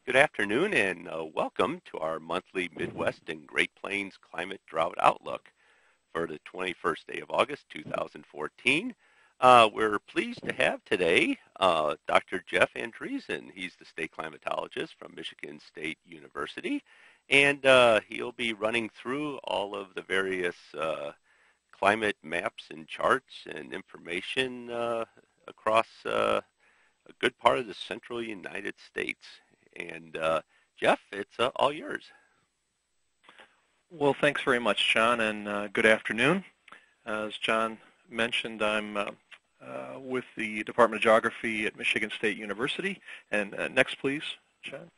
Good afternoon and welcome to our monthly Midwest and Great Plains Climate Drought Outlook for the 21st day of August 2014. We're pleased to have today Dr. Jeff Andreessen. He's the state climatologist from Michigan State University, and he'll be running through all of the various climate maps and charts and information across a good part of the central United States. And Jeff, it's all yours. Well, thanks very much, John, and good afternoon. As John mentioned, I'm with the Department of Geography at Michigan State University. And next, please, John.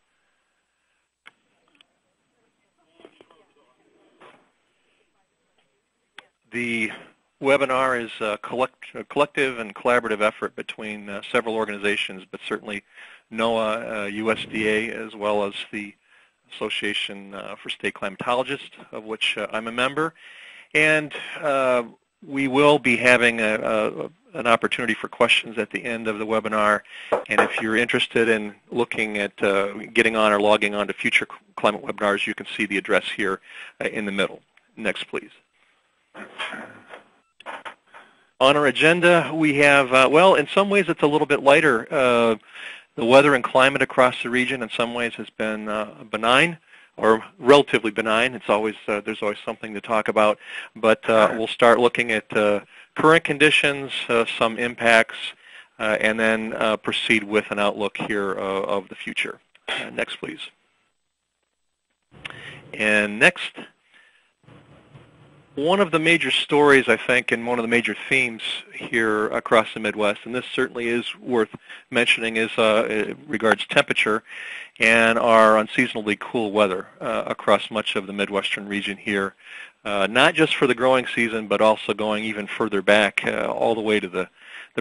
The webinar is a collective and collaborative effort between several organizations, but certainly NOAA, USDA, as well as the Association for State Climatologists, of which I'm a member. And we will be having an opportunity for questions at the end of the webinar. And if you're interested in looking at getting on or logging on to future climate webinars, you can see the address here in the middle. Next, please. On our agenda, we have, well, in some ways it's a little bit lighter. The weather and climate across the region in some ways has been benign, or relatively benign. It's always there's always something to talk about. But we'll start looking at current conditions, some impacts, and then proceed with an outlook here of the future. Next, please. And next, one of the major stories, I think, and one of the major themes here across the Midwest, and this certainly is worth mentioning, is regards temperature and our unseasonably cool weather across much of the Midwestern region here, not just for the growing season, but also going even further back all the way to the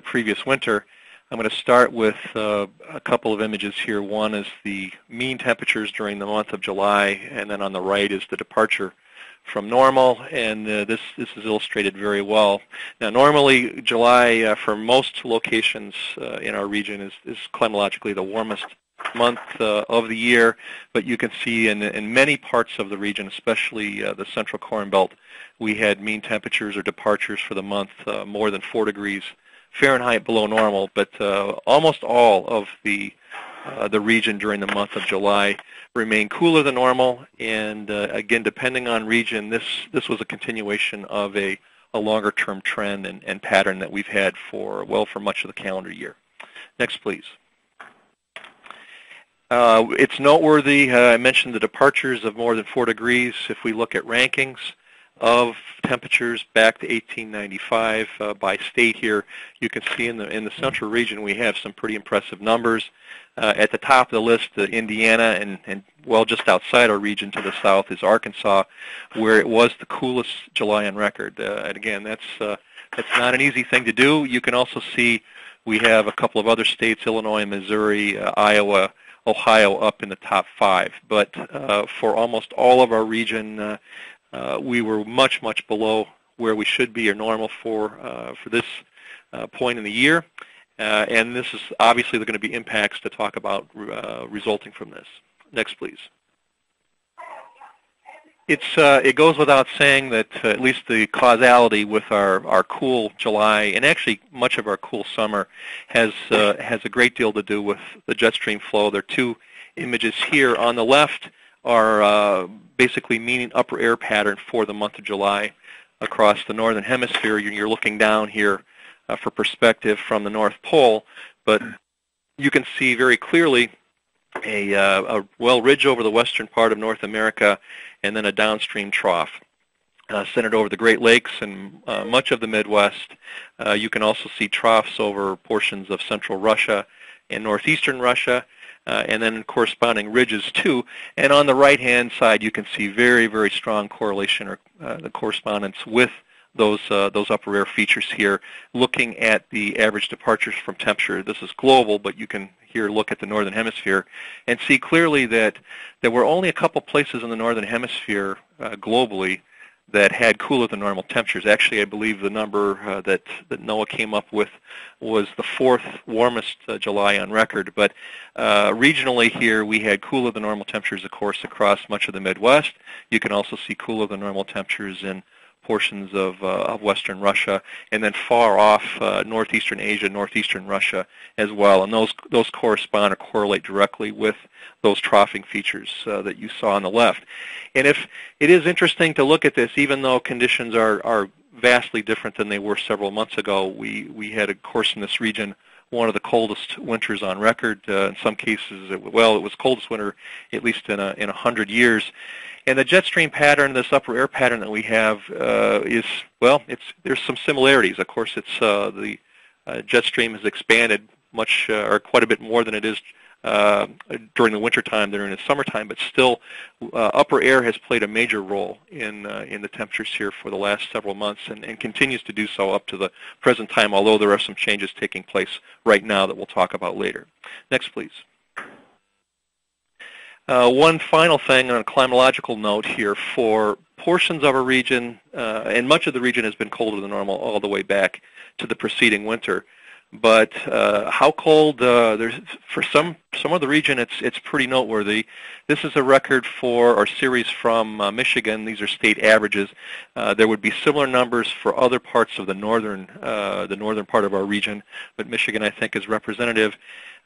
previous winter. I'm going to start with a couple of images here. One is the mean temperatures during the month of July, and then on the right is the departure from normal, and this is illustrated very well. Now, normally July for most locations in our region is climatologically the warmest month of the year, but you can see in many parts of the region, especially the central Corn Belt, we had mean temperatures or departures for the month more than 4 degrees Fahrenheit below normal, but almost all of the region during the month of July remain cooler than normal, and again, depending on region, this was a continuation of a longer-term trend and pattern that we've had for much of the calendar year. Next, please. It's noteworthy, I mentioned the departures of more than 4 degrees. If we look at rankings of temperatures back to 1895 by state here, you can see in the central region we have some pretty impressive numbers. At the top of the list, Indiana, and well, just outside our region to the south is Arkansas, where it was the coolest July on record. And again, that's not an easy thing to do. You can also see we have a couple of other states, Illinois, Missouri, Iowa, Ohio, up in the top 5. But for almost all of our region, we were much, much below where we should be or normal for this point in the year. And this is obviously there are going to be impacts to talk about resulting from this. Next, please. It goes without saying that at least the causality with our cool July and actually much of our cool summer has a great deal to do with the jet stream flow. There are 2 images here. On the left are basically mean upper air pattern for the month of July across the northern hemisphere. You're looking down here for perspective from the North Pole, but you can see very clearly a ridge over the western part of North America and then a downstream trough centered over the Great Lakes and much of the Midwest. You can also see troughs over portions of central Russia and northeastern Russia, and then corresponding ridges too. And on the right-hand side, you can see very, very strong correlation or the correspondence with those upper air features here, looking at the average departures from temperature. This is global, but you can here look at the northern hemisphere and see clearly that there were only a couple places in the northern hemisphere globally that had cooler than normal temperatures. Actually, I believe the number that NOAA came up with was the fourth warmest July on record. But regionally here, we had cooler than normal temperatures, of course, across much of the Midwest. You can also see cooler than normal temperatures in portions of western Russia, and then far off northeastern Asia, northeastern Russia as well. And those correspond or correlate directly with those troughing features that you saw on the left. And if it is interesting to look at this, even though conditions are vastly different than they were several months ago, we had, of course, in this region one of the coldest winters on record. In some cases, it was coldest winter at least in 100 years. And the jet stream pattern, this upper air pattern that we have, there's some similarities. Of course, the jet stream has expanded much or quite a bit more than it is during the wintertime, during the summertime, but still upper air has played a major role in the temperatures here for the last several months and continues to do so up to the present time, although there are some changes taking place right now that we'll talk about later. Next, please. One final thing on a climatological note here, for portions of our region, and much of the region has been colder than normal all the way back to the preceding winter. But how cold? For some of the region, it's pretty noteworthy. This is a record for our series from Michigan. These are state averages. There would be similar numbers for other parts of the northern part of our region, but Michigan, I think, is representative.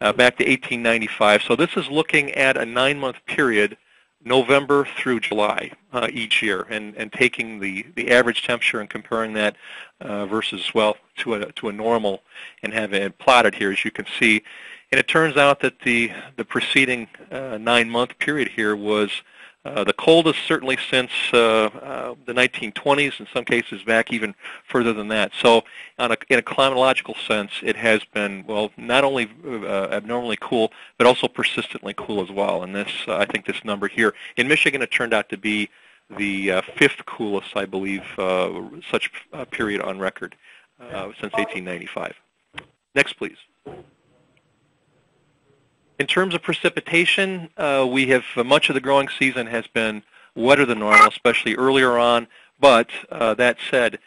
Back to 1895. So this is looking at a 9-month period, November through July each year, and taking the average temperature and comparing that versus, to a normal, and having it plotted here, as you can see. And it turns out that the preceding 9-month period here was the coldest certainly since the 1920s, in some cases back even further than that. So in a climatological sense, it has been, not only abnormally cool, but also persistently cool as well. And this, I think this number here, in Michigan, it turned out to be the fifth coolest, I believe, such period on record since 1895. Next, please. In terms of precipitation, we have much of the growing season has been wetter than normal, especially earlier on. But that said,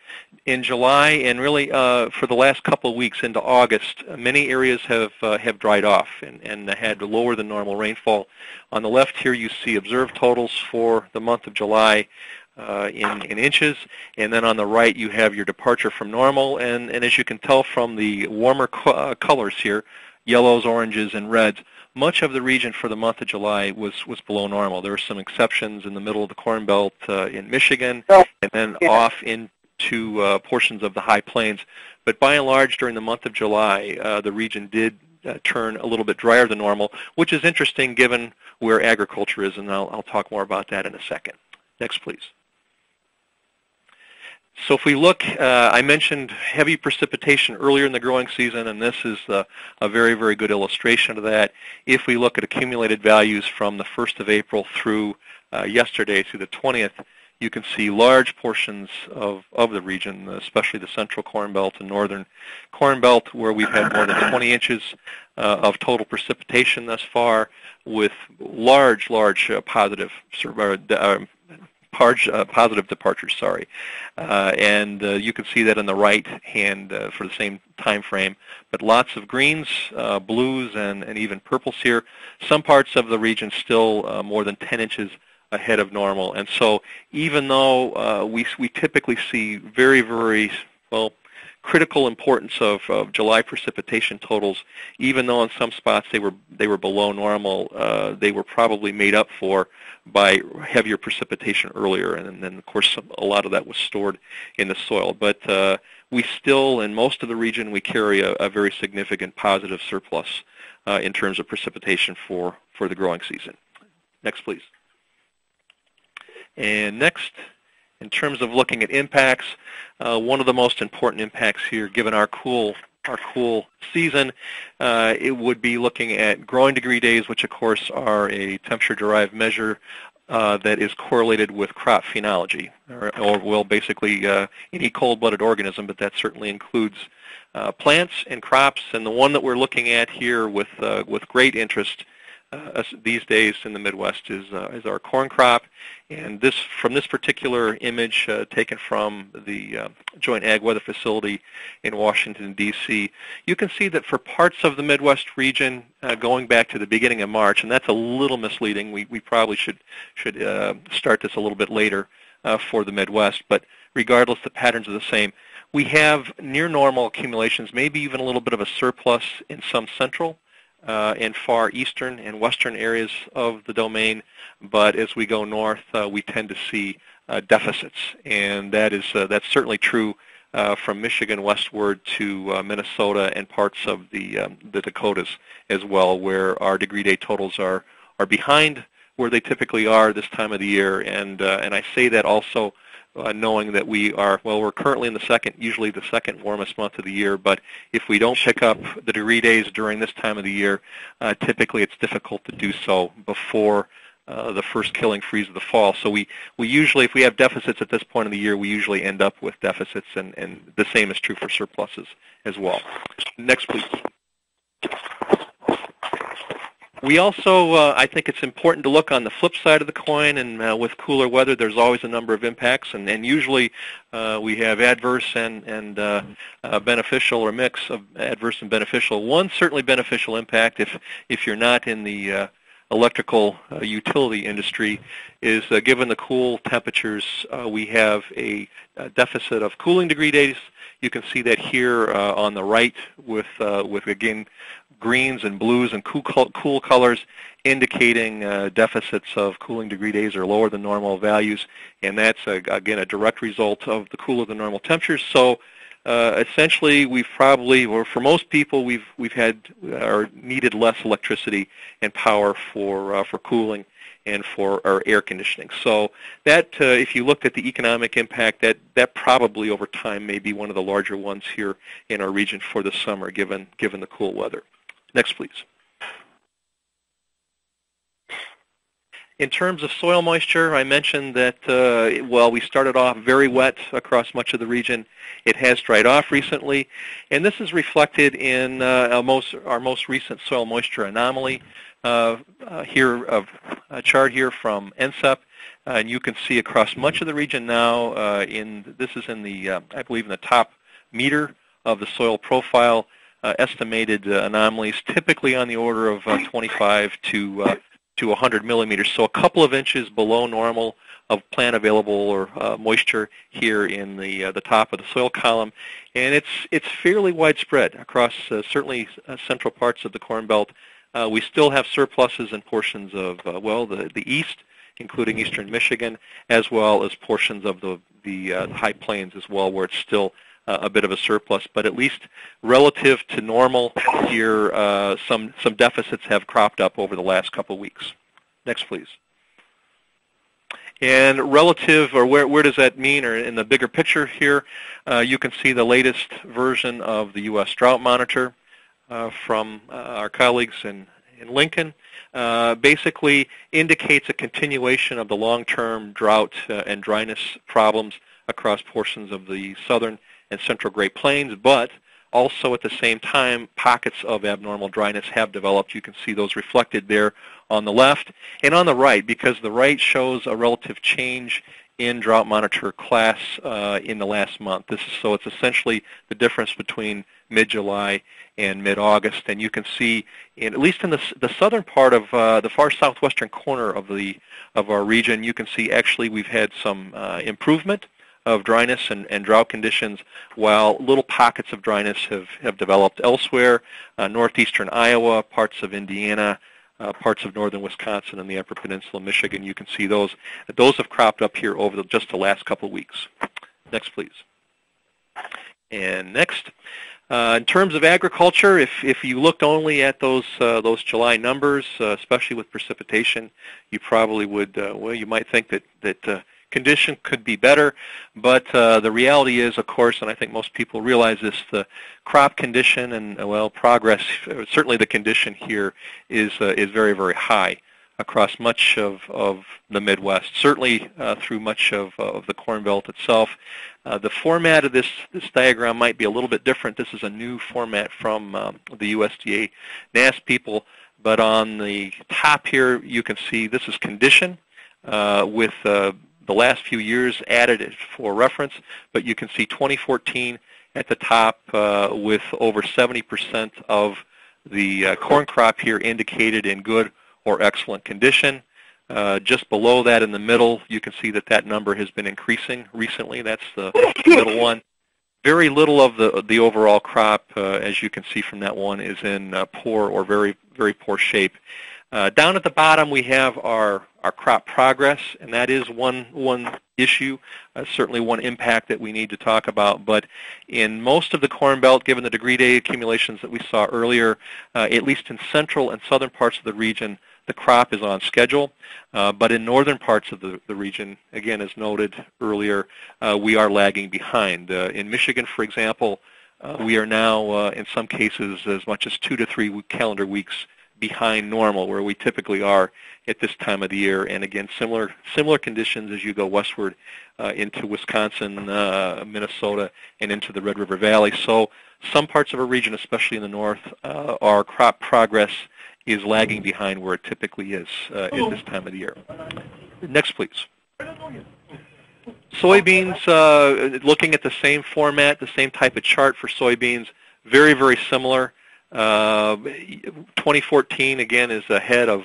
in July and really for the last couple of weeks into August, many areas have dried off and had lower than normal rainfall. On the left here, you see observed totals for the month of July in inches, and then on the right you have your departure from normal. And as you can tell from the warmer colors here, yellows, oranges, and reds, much of the region for the month of July was below normal. There were some exceptions in the middle of the Corn Belt in Michigan, and then off into portions of the High Plains. But by and large, during the month of July, the region did turn a little bit drier than normal, which is interesting given where agriculture is, and I'll talk more about that in a second. Next, please. So if we look, I mentioned heavy precipitation earlier in the growing season, and this is a very, very good illustration of that. If we look at accumulated values from the 1st of April through yesterday, through the 20th, you can see large portions of the region, especially the central Corn Belt and northern Corn Belt, where we've had more than 20 inches of total precipitation thus far, with large positive departures, and you can see that on the right hand for the same time frame. But lots of greens, blues, and even purples here. Some parts of the region still more than 10 inches ahead of normal. And so even though we typically see very, very, critical importance of July precipitation totals, even though in some spots they were below normal, they were probably made up for by heavier precipitation earlier, and then of course a lot of that was stored in the soil. But we still, in most of the region, we carry a very significant positive surplus in terms of precipitation for the growing season. Next, please. And next, in terms of looking at impacts, one of the most important impacts here, given our cool season, it would be looking at growing degree days, which of course are a temperature-derived measure that is correlated with crop phenology, or basically any cold-blooded organism, but that certainly includes plants and crops. And the one that we're looking at here with great interest these days in the Midwest is our corn crop. And from this particular image taken from the Joint Ag Weather Facility in Washington, D.C., you can see that for parts of the Midwest region going back to the beginning of March, and that's a little misleading. We probably should start this a little bit later for the Midwest, but regardless, the patterns are the same. We have near normal accumulations, maybe even a little bit of a surplus in some central and far eastern and western areas of the domain, but as we go north, we tend to see deficits, and that's certainly true from Michigan westward to Minnesota and parts of the Dakotas as well, where our degree day totals are behind where they typically are this time of the year, and I say that also knowing that we're currently in usually the second warmest month of the year, but if we don't pick up the degree days during this time of the year, typically it's difficult to do so before the first killing freeze of the fall. So we usually, if we have deficits at this point of the year, we usually end up with deficits, and the same is true for surpluses as well. Next, please. We also, I think it's important to look on the flip side of the coin, and with cooler weather, there's always a number of impacts, and usually we have adverse and beneficial, or mix of adverse and beneficial. One certainly beneficial impact, if you're not in the electrical utility industry, is given the cool temperatures, we have a deficit of cooling degree days. You can see that here on the right with again, greens and blues and cool colors indicating deficits of cooling degree days are lower than normal values, and that's again a direct result of the cooler than normal temperatures. So essentially, we've probably, or for most people, we've had or needed less electricity and power for cooling and for our air conditioning. So that, if you looked at the economic impact, that probably over time may be one of the larger ones here in our region for the summer, given the cool weather. Next, please. In terms of soil moisture, I mentioned that, we started off very wet across much of the region. It has dried off recently, and this is reflected in our most recent soil moisture anomaly. Here, a chart here from NSEP, and you can see across much of the region now, this is in the, I believe in the top meter of the soil profile, estimated anomalies, typically on the order of 25 to 100 millimeters, so a couple of inches below normal of plant available or moisture here in the top of the soil column, and it's fairly widespread across certainly central parts of the Corn Belt. We still have surpluses in portions of the east, including eastern Michigan, as well as portions of the high plains as well, where it's still a bit of a surplus, but at least relative to normal here, some deficits have cropped up over the last couple of weeks. Next, please. And relative, or where does that mean, or in the bigger picture here, you can see the latest version of the U.S. Drought Monitor from our colleagues in Lincoln. Basically indicates a continuation of the long-term drought and dryness problems across portions of the southern and central Great Plains, but also at the same time, pockets of abnormal dryness have developed. You can see those reflected there on the left and on the right, because the right shows a relative change in Drought Monitor class in the last month. So it's essentially the difference between mid-July and mid-August, and you can see, at least in the southern part of the far southwestern corner of our region, you can see actually we've had some improvement of dryness and drought conditions, while little pockets of dryness have developed elsewhere, northeastern Iowa, parts of Indiana, parts of northern Wisconsin, and the Upper Peninsula of Michigan. You can see those have cropped up here over just the last couple of weeks. Next, please. And next, in terms of agriculture, if you looked only at those July numbers, especially with precipitation, you probably would, you might think that condition could be better, but the reality is, of course, and I think most people realize this, the crop condition and progress, certainly the condition here is very, very high across much of the Midwest, certainly through much of the Corn Belt itself. The format of this diagram might be a little bit different. This is a new format from the USDA NASS people, But on the top here, you can see this is condition with the last few years added for reference. But you can see 2014 at the top with over 70% of the corn crop here indicated in good or excellent condition. Just below that in the middle, you can see that that number has been increasing recently. That's the middle one. Very little of the overall crop, as you can see from that one, is in poor or very, very poor shape. Down at the bottom, we have our crop progress, and that is one issue, certainly one impact that we need to talk about. But in most of the Corn Belt, given the degree day accumulations that we saw earlier, at least in central and southern parts of the region, the crop is on schedule. But in northern parts of the region, again, as noted earlier, we are lagging behind. In Michigan, for example, we are now, in some cases, as much as 2 to 3 calendar weeks behind normal, where we typically are at this time of the year. And again, similar conditions as you go westward into Wisconsin, Minnesota, and into the Red River Valley. So some parts of our region, especially in the north, our crop progress is lagging behind where it typically is at this time of the year. Next, please. Soybeans, looking at the same format, the same type of chart for soybeans, very, very similar. 2014, again, is ahead of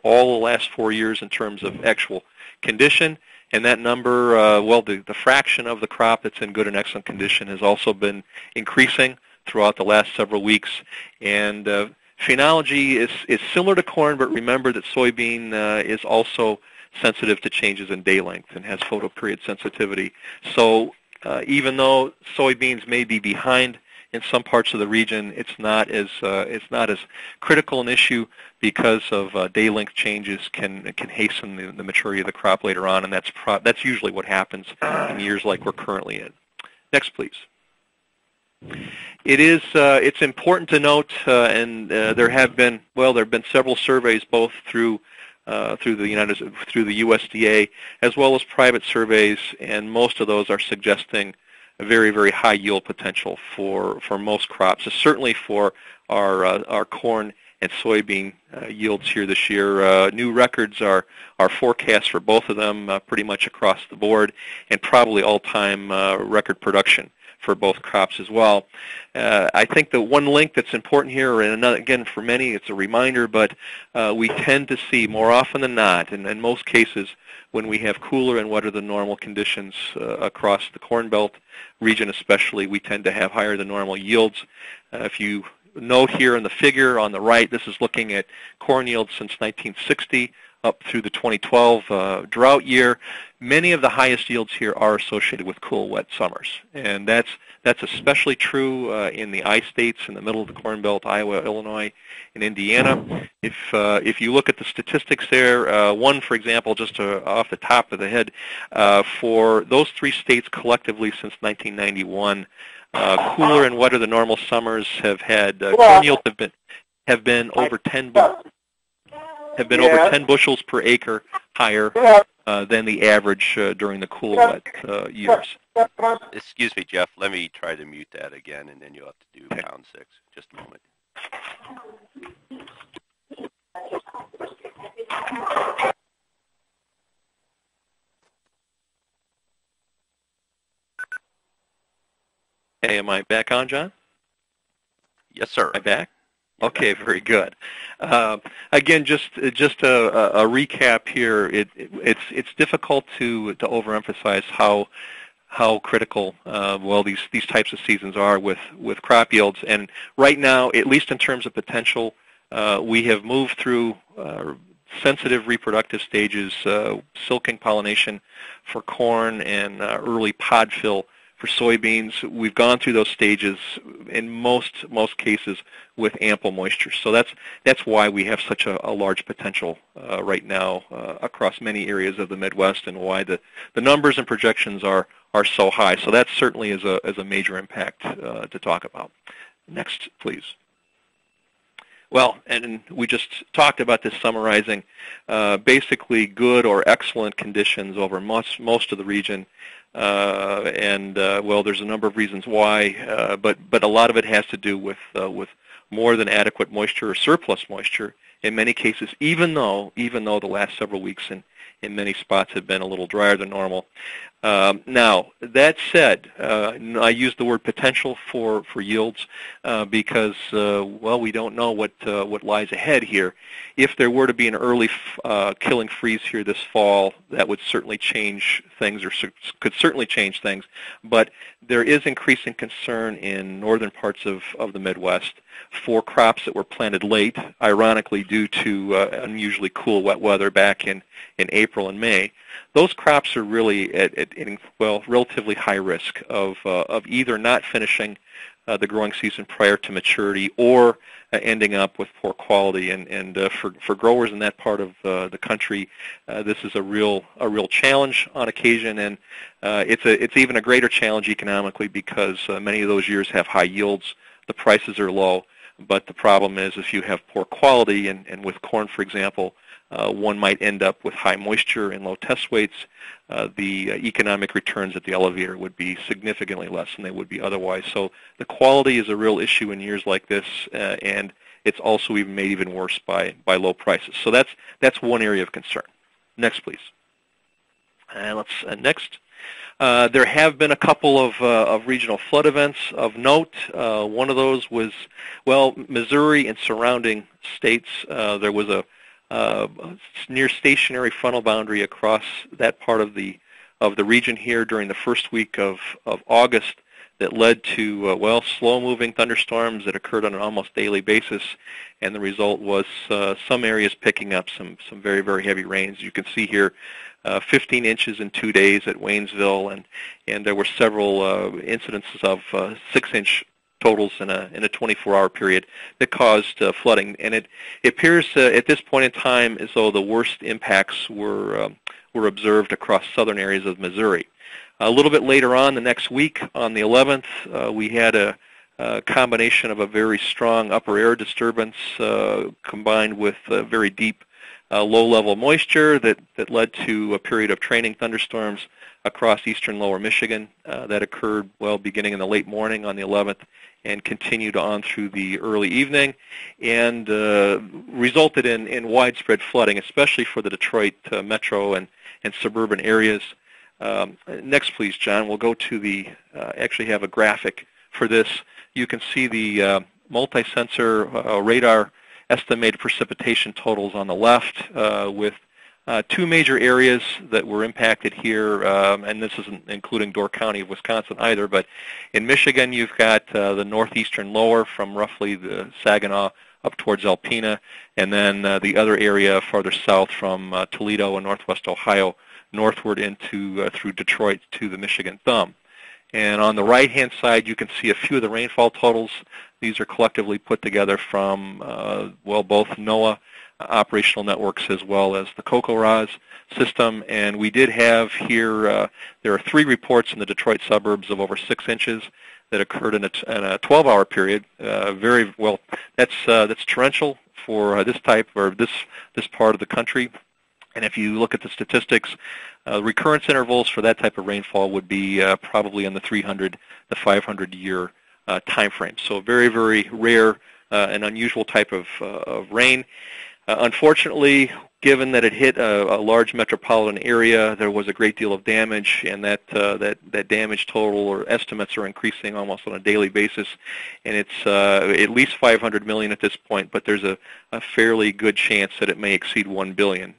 all the last 4 years in terms of actual condition. And that number, well, the fraction of the crop that's in good and excellent condition has also been increasing throughout the last several weeks. And phenology is similar to corn, but remember that soybean is also sensitive to changes in day length and has photoperiod sensitivity. So even though soybeans may be behind in some parts of the region, it's not as critical an issue because of day length changes can hasten the maturity of the crop later on, and that's usually what happens in years like we're currently in. Next, please. It's important to note, and there have been several surveys both through the USDA as well as private surveys, and most of those are suggesting a very, very high yield potential for most crops, certainly for our corn and soybean yields here this year. New records are forecast for both of them pretty much across the board, and probably all-time record production for both crops as well. I think the one link that's important here, and another, again, for many it's a reminder, but we tend to see more often than not, and in most cases, when we have cooler and wetter than normal conditions across the Corn Belt region especially, we tend to have higher than normal yields. If you note here in the figure on the right, this is looking at corn yields since 1960 up through the 2012 drought year. Many of the highest yields here are associated with cool, wet summers, and that's especially true in the I states in the middle of the Corn Belt, Iowa, Illinois, and Indiana. If you look at the statistics there, one, for example, just off the top of the head, for those 3 states collectively since 1991, cooler and wetter than normal summers have had corn yields have been over 10 bushels per acre higher than the average during the cool, wet years. Excuse me, Jeff. Let me try to mute that again, and then you'll have to do Okay. pound 6. Just a moment. Hey, am I back on, John? Yes, sir. Am I back? Okay, very good. Again, just a recap here. It's difficult to overemphasize how critical these types of seasons are with crop yields. And right now, at least in terms of potential, we have moved through sensitive reproductive stages, silking pollination for corn and early pod fill for soybeans. We've gone through those stages in most cases with ample moisture. So that's why we have such a large potential right now across many areas of the Midwest, and why the numbers and projections are so high. So that certainly is a major impact to talk about. Next, please. Well, and we just talked about this summarizing basically good or excellent conditions over most of the region. Well, there's a number of reasons why, but a lot of it has to do with more than adequate moisture or surplus moisture in many cases, even though the last several weeks in many spots have been a little drier than normal. Now, that said, I use the word potential for yields because, well, we don't know what lies ahead here. If there were to be an early killing freeze here this fall, that would certainly change things, or could certainly change things. But there is increasing concern in northern parts of the Midwest for crops that were planted late, ironically due to unusually cool wet weather back in April and May. Those crops are really at relatively high risk of either not finishing the growing season prior to maturity, or ending up with poor quality. And for growers in that part of the country, this is a real challenge on occasion, and it's even a greater challenge economically because many of those years have high yields, the prices are low, but the problem is if you have poor quality, and with corn, for example, one might end up with high moisture and low test weights. The economic returns at the elevator would be significantly less than they would be otherwise. So the quality is a real issue in years like this, and it's also even made even worse by low prices. So that's one area of concern. Next, please. Next. There have been a couple of regional flood events of note. One of those was, well, Missouri and surrounding states. There was a near stationary frontal boundary across that part of the region here during the first week of August that led to slow-moving thunderstorms that occurred on an almost daily basis, and the result was some areas picking up some very, very heavy rains. You can see here 15 inches in 2 days at Waynesville, and there were several incidences of 6-inch totals in a 24-hour period that caused flooding. And it appears at this point in time as though the worst impacts were observed across southern areas of Missouri. A little bit later on the next week, on the 11th, we had a combination of a very strong upper air disturbance combined with very deep low-level moisture that led to a period of training thunderstorms across eastern lower Michigan that occurred, beginning in the late morning on the 11th and continued on through the early evening, and resulted in widespread flooding, especially for the Detroit metro and suburban areas. Next, please, John. We'll go to actually have a graphic for this. You can see the multi-sensor radar estimated precipitation totals on the left, with two major areas that were impacted here, and this isn't including Door County of Wisconsin either, but in Michigan you've got the northeastern lower from roughly the Saginaw up towards Alpena, and then the other area farther south from Toledo and northwest Ohio northward into through Detroit to the Michigan Thumb. And on the right-hand side, you can see a few of the rainfall totals. These are collectively put together from, both NOAA operational networks as well as the CoCoRaHS system. And we did have here, there are 3 reports in the Detroit suburbs of over 6 inches that occurred in a 12-hour period. Very well, that's torrential for this type or this part of the country. And if you look at the statistics, recurrence intervals for that type of rainfall would be probably in the 300 to 500 year time frame. So very, very rare and unusual type of rain. Unfortunately, given that it hit a large metropolitan area, there was a great deal of damage, and that damage total or estimates are increasing almost on a daily basis, and it's at least $500 million at this point, but there's a fairly good chance that it may exceed $1 billion,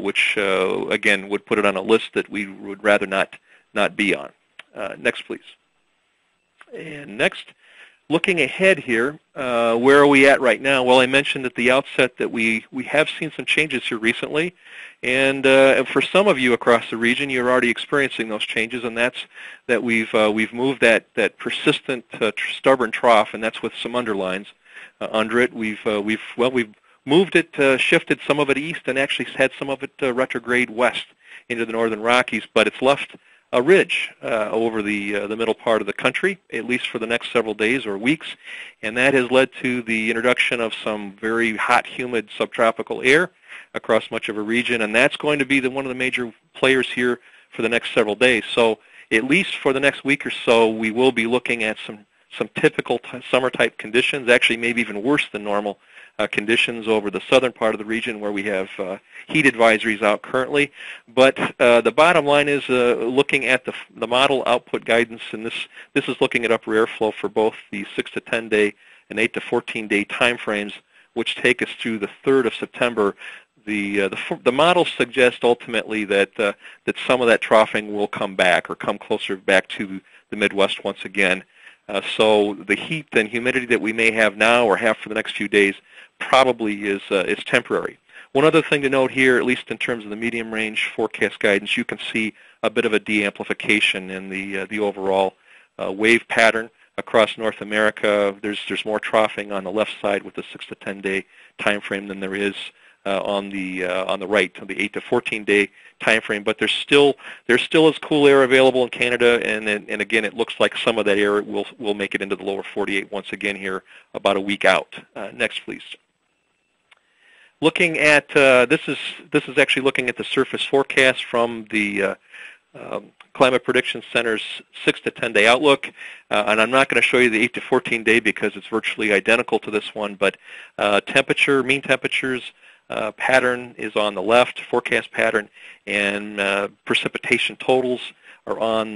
which again would put it on a list that we would rather not be on. Next, please. And next. Looking ahead here, where are we at right now? Well, I mentioned at the outset that we have seen some changes here recently, and for some of you across the region, you're already experiencing those changes, and that's that we've moved that persistent, stubborn trough, and that's with some underlines under it. We've moved it, shifted some of it east, and actually had some of it retrograde west into the northern Rockies, but it's left a ridge over the middle part of the country, at least for the next several days or weeks, and that has led to the introduction of some very hot, humid subtropical air across much of a region, and that's going to be one of the major players here for the next several days. So at least for the next week or so, we will be looking at some some typical summer-type conditions, actually maybe even worse than normal conditions over the southern part of the region where we have heat advisories out currently. But the bottom line is looking at the model output guidance, and this is looking at upper airflow for both the 6 to 10 day and 8 to 14 day time frames, which take us through the 3rd of September. The models suggest ultimately that some of that troughing will come back or come closer back to the Midwest once again. So the heat and humidity that we may have now or have for the next few days probably is temporary. One other thing to note here, at least in terms of the medium range forecast guidance, you can see a bit of a de-amplification in the overall wave pattern across North America. There's more troughing on the left side with the 6 to 10 day time frame than there is on the right, on the 8 to 14 day time frame. But there still is cool air available in Canada, and again, it looks like some of that air will make it into the lower 48 once again here about a week out. Next, please. Looking at this is actually looking at the surface forecast from the Climate Prediction Center's 6 to 10 day outlook, and I'm not going to show you the 8 to 14 day because it's virtually identical to this one. But mean temperatures pattern is on the left, forecast pattern, and precipitation totals are on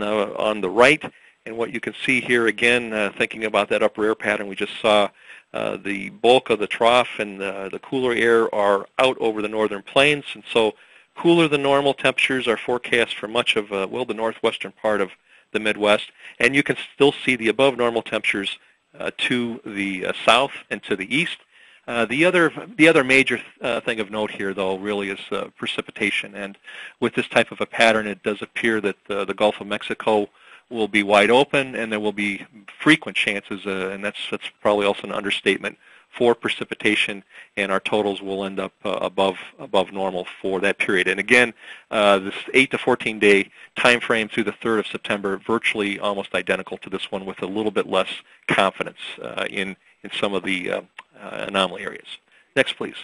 the right. And what you can see here again, thinking about that upper air pattern we just saw. The bulk of the trough and the cooler air are out over the northern plains, and so cooler than normal temperatures are forecast for much of the northwestern part of the Midwest, and you can still see the above normal temperatures to the south and to the east. The other major thing of note here, though, really is precipitation, and with this type of a pattern, it does appear that the Gulf of Mexico will be wide open, and there will be frequent chances, and that's probably also an understatement, for precipitation, and our totals will end up above normal for that period. And again, this 8 to 14 day time frame through the 3rd of September, virtually almost identical to this one, with a little bit less confidence in some of the anomaly areas. Next, please.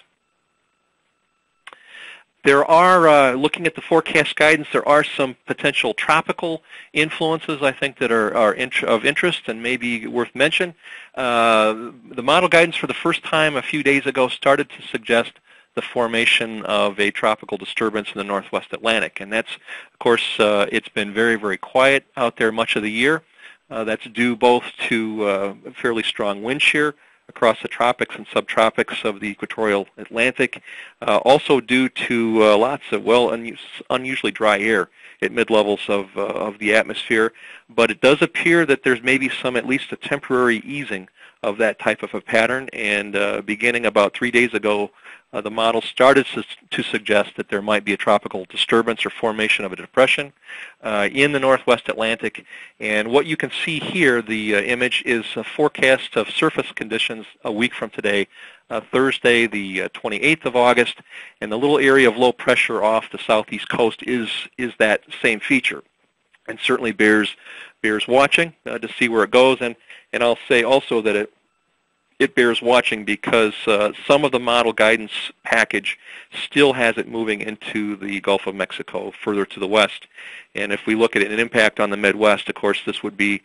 There are, looking at the forecast guidance, there are some potential tropical influences, I think, that are of interest and maybe worth mention. The model guidance for the first time a few days ago started to suggest the formation of a tropical disturbance in the Northwest Atlantic. And that's, of course, it's been very, very quiet out there much of the year. That's due both to fairly strong wind shear across the tropics and subtropics of the equatorial Atlantic, also due to lots of, unusually dry air at mid-levels of the atmosphere. But it does appear that there's maybe at least a temporary easing of that type of a pattern, and beginning about 3 days ago, the model started to suggest that there might be a tropical disturbance or formation of a depression in the Northwest Atlantic. And what you can see here, the image, is a forecast of surface conditions a week from today, Thursday, the 28th of August, and the little area of low pressure off the southeast coast is that same feature, and certainly bears watching to see where it goes. And I'll say also that it bears watching because some of the model guidance package still has it moving into the Gulf of Mexico, further to the west. And if we look at an impact on the Midwest, of course, this would be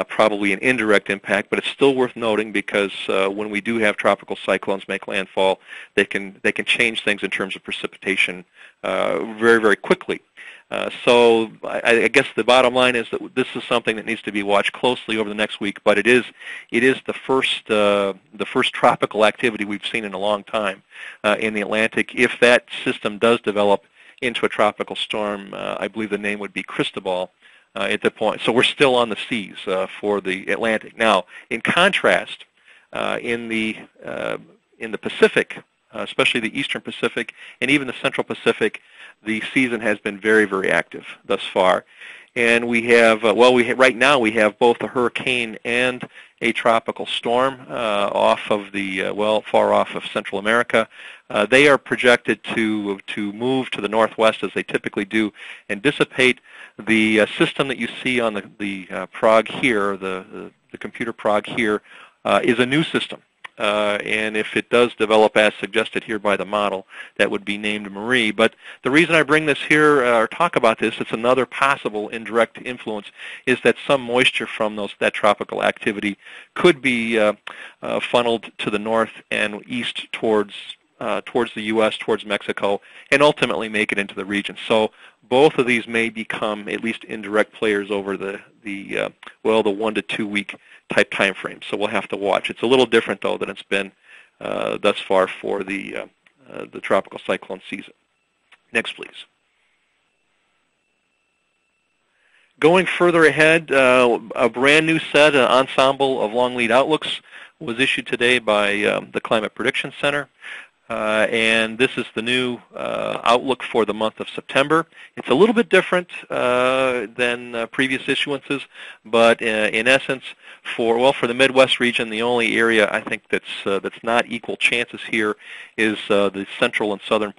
probably an indirect impact, but it's still worth noting because when we do have tropical cyclones make landfall, they can change things in terms of precipitation very, very quickly. So I guess the bottom line is that this is something that needs to be watched closely over the next week. But it is the first tropical activity we've seen in a long time in the Atlantic. If that system does develop into a tropical storm, I believe the name would be Cristobal at that point. So we're still on the seas for the Atlantic. Now, in contrast, in the Pacific, especially the Eastern Pacific and even the Central Pacific, the season has been very, very active thus far. And we have, right now we have both a hurricane and a tropical storm off of the, far off of Central America. They are projected to move to the northwest as they typically do and dissipate. The system that you see on the prog here, the computer prog here, is a new system. and if it does develop as suggested here by the model, that would be named Marie. But the reason I bring this here or talk about this, it's another possible indirect influence, is that some moisture from that tropical activity could be funneled to the north and east towards the U.S., towards Mexico, and ultimately make it into the region. So both of these may become at least indirect players over the 1 to 2 week type time frame. So we'll have to watch. It's a little different, though, than it's been thus far for the tropical cyclone season. Next, please. Going further ahead, a brand new set, an ensemble of long lead outlooks was issued today by the Climate Prediction Center. And this is the new outlook for the month of September. It's a little bit different than previous issuances, but in essence, for the Midwest region, the only area I think that's not equal chances here is the central and southern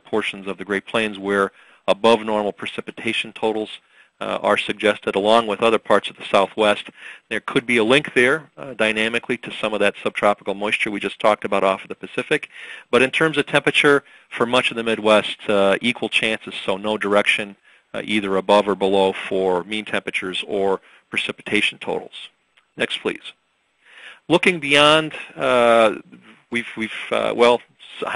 portions of the Great Plains, where above normal precipitation totals are suggested, along with other parts of the Southwest. There could be a link there dynamically to some of that subtropical moisture we just talked about off of the Pacific. But in terms of temperature, for much of the Midwest, equal chances, so no direction either above or below for mean temperatures or precipitation totals. Next, please. Looking beyond, I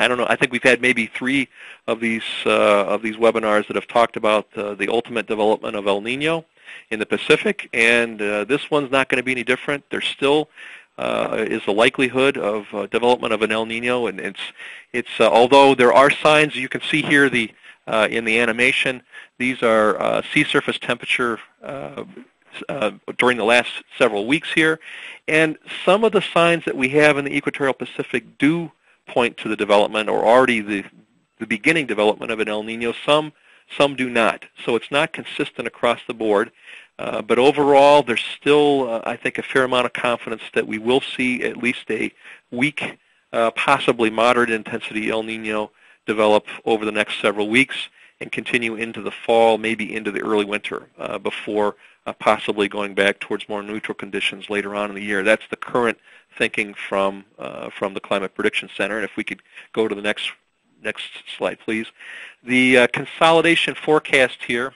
don't know. I think we've had maybe 3 of these webinars that have talked about the ultimate development of El Nino in the Pacific, and this one's not going to be any different. There still is the likelihood of development of an El Nino, and it's although there are signs you can see here in the animation. These are sea surface temperature during the last several weeks here, and some of the signs that we have in the equatorial Pacific do point to the development, or already the beginning development of an El Nino. Some do not. So it's not consistent across the board. But overall, there's still, I think, a fair amount of confidence that we will see at least a weak, possibly moderate intensity El Nino develop over the next several weeks and continue into the fall, maybe into the early winter, before possibly going back towards more neutral conditions later on in the year. That's the current thinking from the Climate Prediction Center. And if we could go to the next slide, please. The consolidation forecast here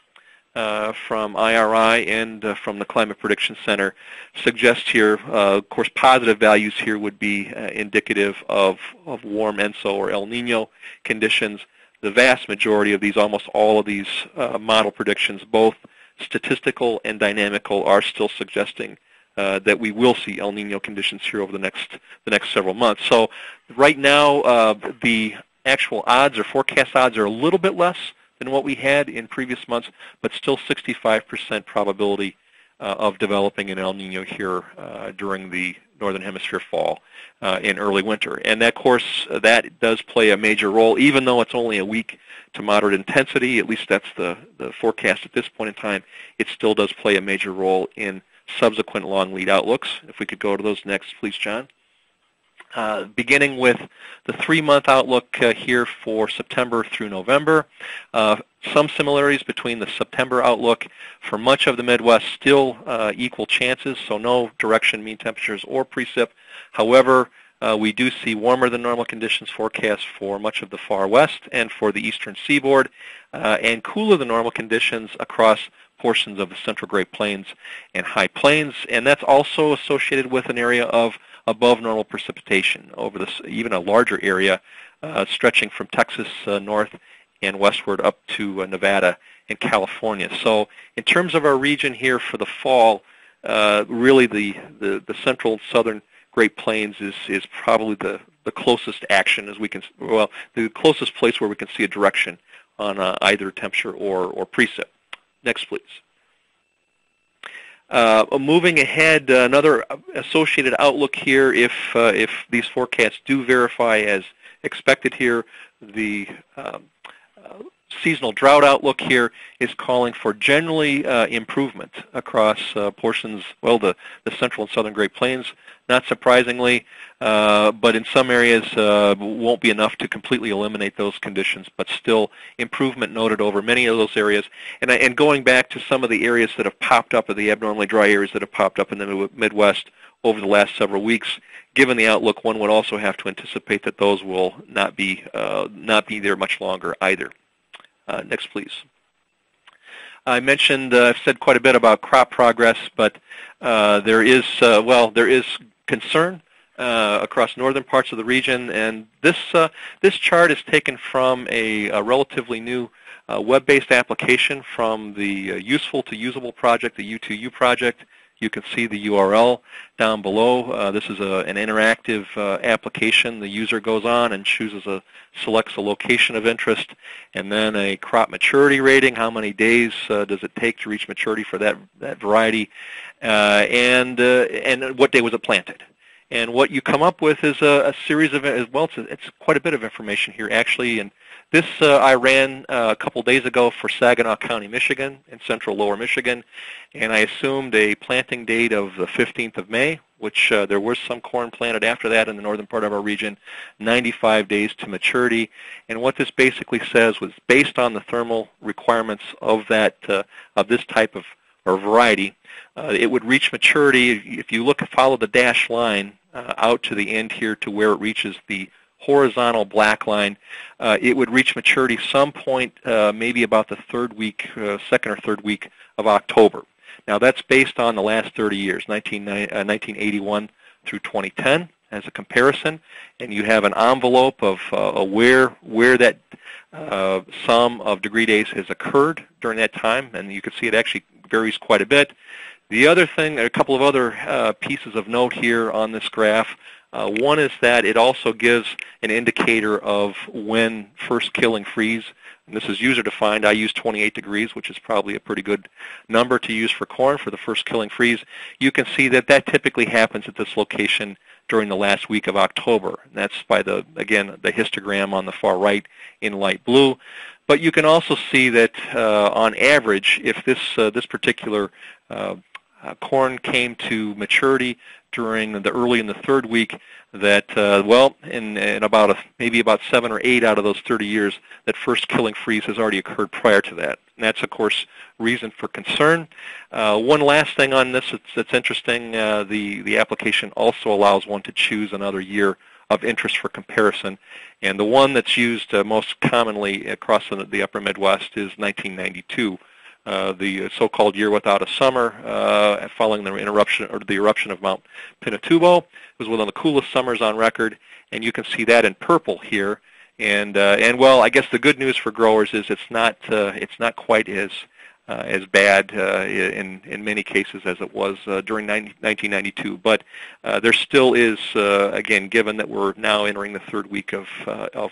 from IRI and from the Climate Prediction Center suggests here, of course, positive values here would be indicative of warm ENSO or El Nino conditions. The vast majority of these, almost all of these model predictions, both statistical and dynamical, are still suggesting that we will see El Nino conditions here over the next several months. So right now, the actual odds or forecast odds are a little bit less than what we had in previous months, but still 65% probability of developing an El Nino here during the Northern Hemisphere fall and early winter. And that, of course, that does play a major role, even though it's only a weak to moderate intensity. At least that's the forecast at this point in time. It still does play a major role in subsequent long lead outlooks. If we could go to those next, please, John. Beginning with the 3-month outlook here for September through November. Some similarities between the September outlook. For much of the Midwest, still equal chances, so no direction, mean temperatures, or precip. However, we do see warmer than normal conditions forecast for much of the far west and for the eastern seaboard, and cooler than normal conditions across portions of the central Great Plains and High Plains, and that's also associated with an area of above normal precipitation over this, even a larger area stretching from Texas north and westward up to Nevada and California. So in terms of our region here for the fall, really the central and southern Great Plains is probably the closest action, as we can, well, the closest place where we can see a direction on either temperature or precip. Next, please. Moving ahead, another associated outlook here, if these forecasts do verify as expected here, the seasonal drought outlook here is calling for generally improvement across portions, well, the central and southern Great Plains, not surprisingly, but in some areas won't be enough to completely eliminate those conditions, but still improvement noted over many of those areas. And going back to some of the areas that have popped up, or the abnormally dry areas that have popped up in the Midwest over the last several weeks. Given the outlook, one would also have to anticipate that those will not be there much longer either. Next, please. I mentioned, I've said quite a bit about crop progress, but there is concern across northern parts of the region, and this chart is taken from a relatively new web-based application from the Useful to Usable project, the U2U project. You can see the URL down below. This is an interactive application. The user goes on and selects a location of interest, and then a crop maturity rating. How many days does it take to reach maturity for that variety, and what day was it planted? And what you come up with is a series of, it's quite a bit of information here actually. And this I ran a couple days ago for Saginaw County, Michigan, in central lower Michigan, and I assumed a planting date of the 15th of May, which there was some corn planted after that in the northern part of our region, 95 days to maturity. And what this basically says was based on the thermal requirements of this type of or variety, it would reach maturity if you follow the dashed line out to the end here to where it reaches the horizontal black line. It would reach maturity some point, maybe about the second or third week of October. Now that's based on the last 30 years, 1981 through 2010 as a comparison, and you have an envelope of where that sum of degree days has occurred during that time, and you can see it actually varies quite a bit. The other thing, a couple of other pieces of note here on this graph. One is that it also gives an indicator of when first killing freeze. And this is user defined. I use 28 degrees, which is probably a pretty good number to use for corn for the first killing freeze. You can see that typically happens at this location during the last week of October. And that's by the histogram on the far right in light blue. But you can also see that on average, if this particular corn came to maturity during early in the third week, that in maybe about 7 or 8 out of those 30 years, that first killing freeze has already occurred prior to that. And that's, of course, reason for concern. One last thing on this that's interesting, the application also allows one to choose another year of interest for comparison. And the one that's used most commonly across the upper Midwest is 1992. The so-called year without a summer, following the eruption of Mount Pinatubo. It was one of the coolest summers on record, and you can see that in purple here. And I guess the good news for growers is it's not quite as bad in many cases as it was during 1992. But there still is, again, given that we're now entering the third week of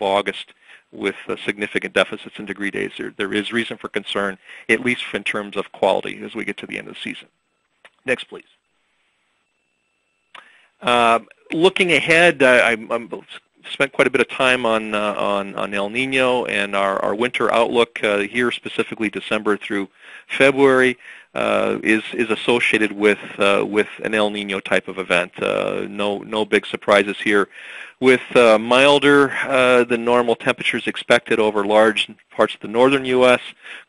August, with significant deficits in degree days, there is reason for concern, at least in terms of quality as we get to the end of the season. Next, please. Looking ahead, I spent quite a bit of time on El Nino and our winter outlook here, specifically December through February, is associated with an El Nino type of event. No big surprises here. With milder than normal temperatures expected over large parts of the northern U.S.,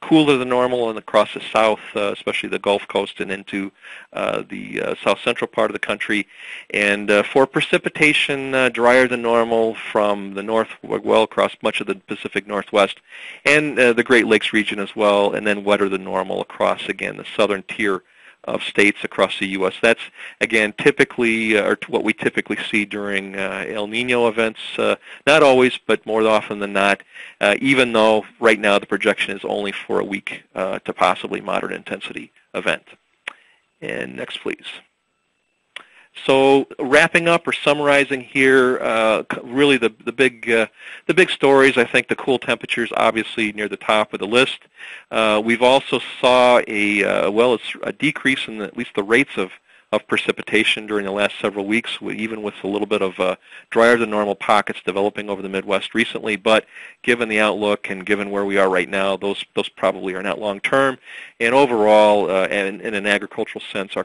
cooler than normal and across the south, especially the Gulf Coast and into the south central part of the country, and for precipitation drier than normal from the north, well across much of the Pacific Northwest and the Great Lakes region as well, and then wetter than normal across, again, the southern tier of states across the U.S. That's, again, typically, or what we typically see during El Nino events. Not always, but more often than not, even though right now the projection is only for a weak to possibly moderate intensity event. And next, please. So wrapping up or summarizing here, really the big stories. I think the cool temperatures obviously near the top of the list. We've also saw a decrease in at least the rates of precipitation during the last several weeks, even with a little bit of drier than normal pockets developing over the Midwest recently. But given the outlook and given where we are right now, those probably are not long term. And overall, and in an agricultural sense,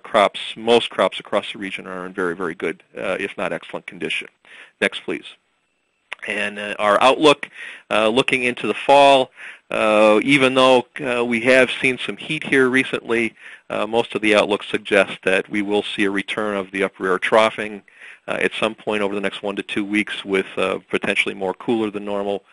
most crops across the region are in very, very good, if not excellent condition. Next, please. And our outlook, looking into the fall, even though we have seen some heat here recently, most of the outlook suggests that we will see a return of the upper air troughing at some point over the next 1 to 2 weeks with potentially more cooler than normal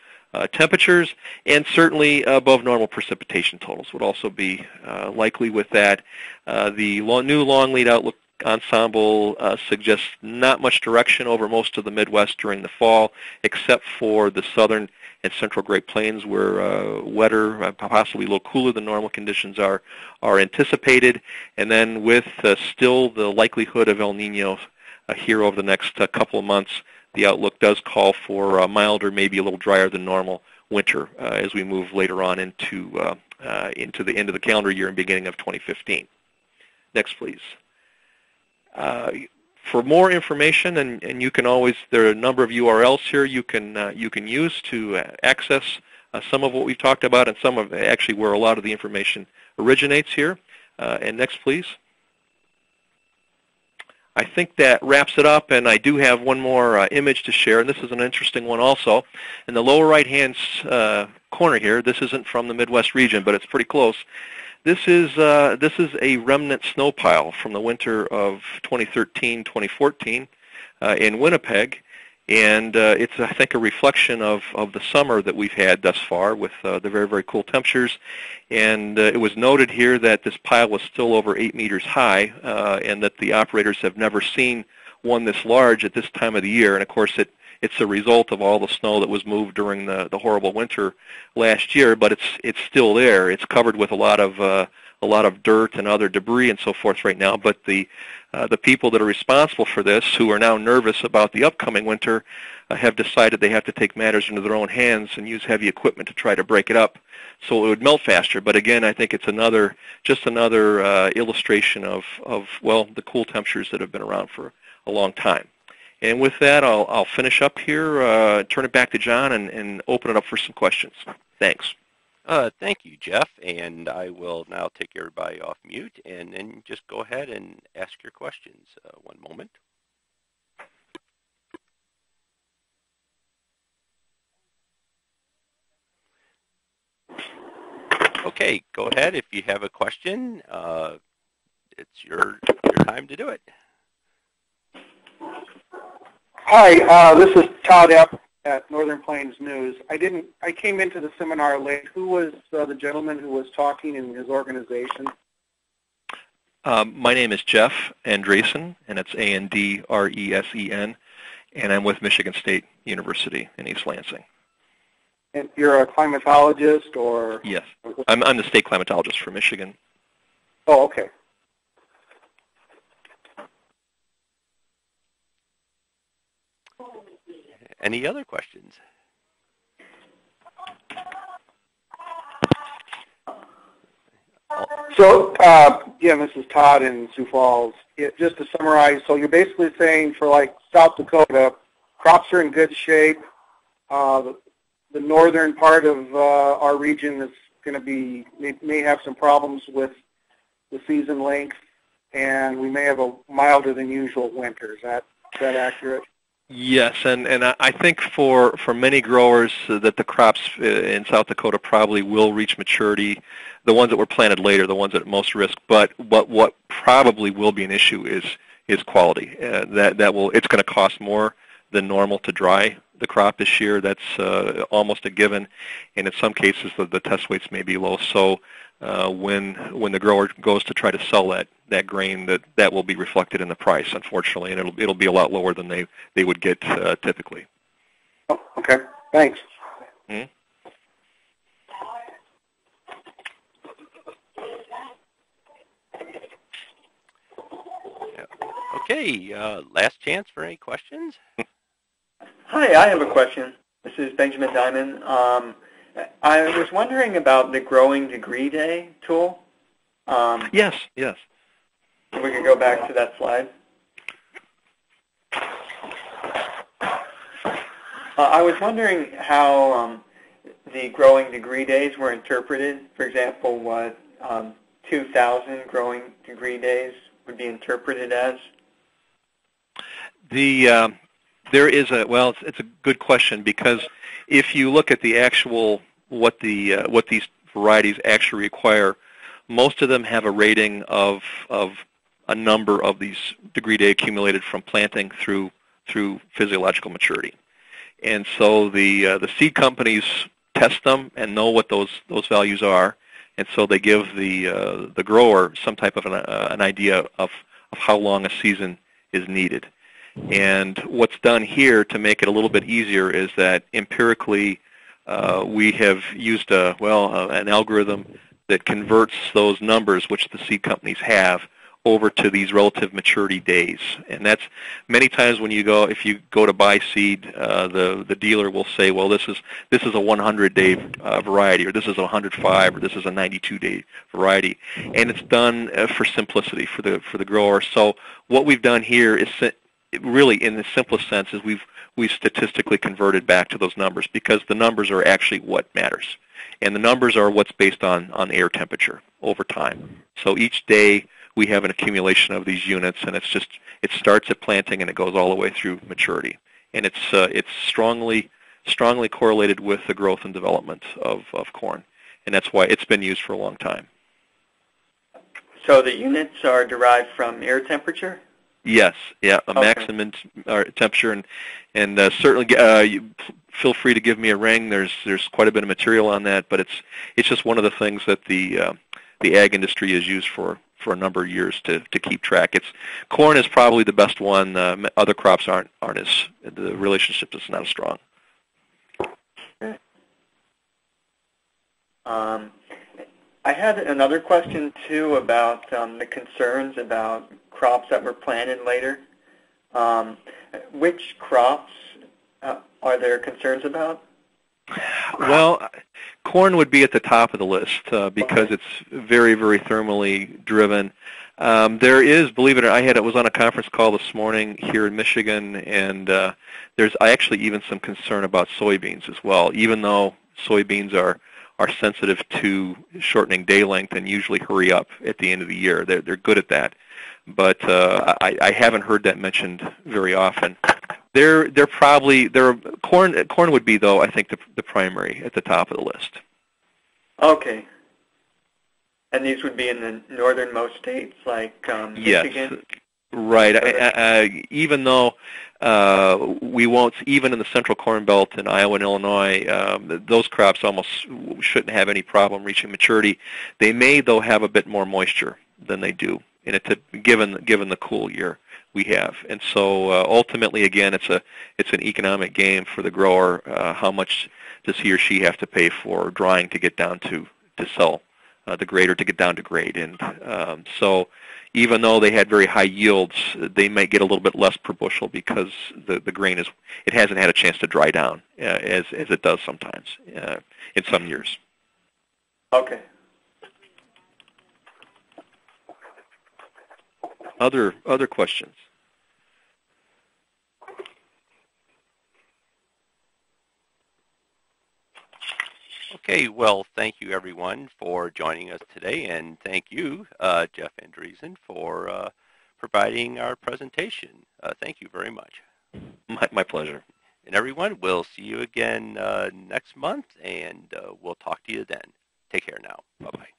temperatures, and certainly above normal precipitation totals would also be likely with that. The new long lead outlook ensemble suggests not much direction over most of the Midwest during the fall, except for the southern and central Great Plains, where wetter, possibly a little cooler than normal conditions are anticipated. And then with still the likelihood of El Nino here over the next couple of months, the outlook does call for a milder, maybe a little drier than normal winter as we move later on into the end of the calendar year and beginning of 2015. Next, please. For more information, and you can always, there are a number of URLs here you can use to access some of what we've talked about, and some of actually where a lot of the information originates here. And next, please. I think that wraps it up, and I do have one more image to share, and this is an interesting one also. In the lower right-hand corner here, this isn't from the Midwest region, but it's pretty close. This is a remnant snow pile from the winter of 2013-2014 in Winnipeg, and it's, I think, a reflection of the summer that we've had thus far with the very, very cool temperatures. And it was noted here that this pile was still over 8 meters high, and that the operators have never seen one this large at this time of the year. And of course, it's a result of all the snow that was moved during the horrible winter last year, but it's still there. It's covered with a lot of dirt and other debris and so forth right now. But the people that are responsible for this, who are now nervous about the upcoming winter, have decided they have to take matters into their own hands and use heavy equipment to try to break it up so it would melt faster. But again, I think it's just another illustration of well, the cool temperatures that have been around for a long time. And with that, I'll finish up here, turn it back to John, and open it up for some questions. Thanks. Thank you, Jeff. And I will now take everybody off mute and then just go ahead and ask your questions. One moment. Okay, go ahead if you have a question. It's your time to do it. Hi, this is Todd Epp at Northern Plains News. I came into the seminar late. Who was the gentleman who was talking in his organization? My name is Jeff Andresen, and it's Andresen, and I'm with Michigan State University in East Lansing. And you're a climatologist, or? Yes, I'm the state climatologist for Michigan. Oh, okay. Any other questions? So, yeah, this is Todd in Sioux Falls. Just to summarize, so you're basically saying for like South Dakota, crops are in good shape. The northern part of our region is going to be, may have some problems with the season length, and we may have a milder than usual winter. Is that accurate? Yes, and I think for many growers that the crops in South Dakota probably will reach maturity, the ones that were planted later, the ones at most risk. But what probably will be an issue is quality. It's going to cost more than normal to dry the crop this year. That's almost a given, and in some cases the test weights may be low. So when the grower goes to try to sell that grain, that will be reflected in the price, unfortunately, and it'll be a lot lower than they would get typically. Oh, okay, thanks. Mm-hmm. Okay, last chance for any questions. Hi, I have a question. This is Benjamin Diamond. I was wondering about the Growing Degree Day tool. Yes. If we could go back to that slide. I was wondering how the growing degree days were interpreted. For example, what 2,000 growing degree days would be interpreted as. There is a, well, it's a good question, because if you look at the actual, what these varieties actually require, most of them have a rating of a number of these degree day accumulated from planting through physiological maturity. And so the seed companies test them and know what those values are, and so they give the grower some type of an idea of how long a season is needed. And what's done here to make it a little bit easier is that empirically we have used an algorithm that converts those numbers, which the seed companies have, over to these relative maturity days. And that's many times when if you go to buy seed, the dealer will say, well, this is a 100-day variety, or this is a 105, or this is a 92-day variety. And it's done for simplicity for the grower. So what we've done here is really, in the simplest sense, is we've statistically converted back to those numbers, because the numbers are actually what matters. And the numbers are what's based on air temperature over time. So each day we have an accumulation of these units, and it starts at planting and it goes all the way through maturity. And it's strongly correlated with the growth and development of corn. And that's why it's been used for a long time. So the units are derived from air temperature? Yes, yeah, Okay. maximum temperature, and certainly you feel free to give me a ring. There's quite a bit of material on that, but it's just one of the things that the ag industry has used for a number of years to keep track. Corn is probably the best one. Other crops aren't as, the relationship is not as strong. Okay. I had another question too about the concerns about crops that were planted later. Which crops are there concerns about? Well, corn would be at the top of the list because it's very, very thermally driven. There is, believe it or not, I was on a conference call this morning here in Michigan, and there's actually even some concern about soybeans as well, even though soybeans are sensitive to shortening day length and usually hurry up at the end of the year. They're good at that. But I haven't heard that mentioned very often. They're corn would be, though, I think the primary at the top of the list. Okay. And these would be in the northernmost states like Michigan? Yes, right. Even though we won't, even in the central corn belt in Iowa and Illinois, those crops almost shouldn't have any problem reaching maturity. They may, though, have a bit more moisture than they do given the cool year we have. And so ultimately, again, it's an economic game for the grower. How much does he or she have to pay for drying to get down to sell the grade, or to get down to grade? And so even though they had very high yields, they might get a little bit less per bushel because the grain it hasn't had a chance to dry down as it does sometimes in some years. Okay. Other questions? Okay, well, thank you everyone for joining us today, and thank you, Jeff Andreessen, for providing our presentation. Thank you very much. My pleasure. And everyone, we'll see you again next month, and we'll talk to you then. Take care now. Bye-bye.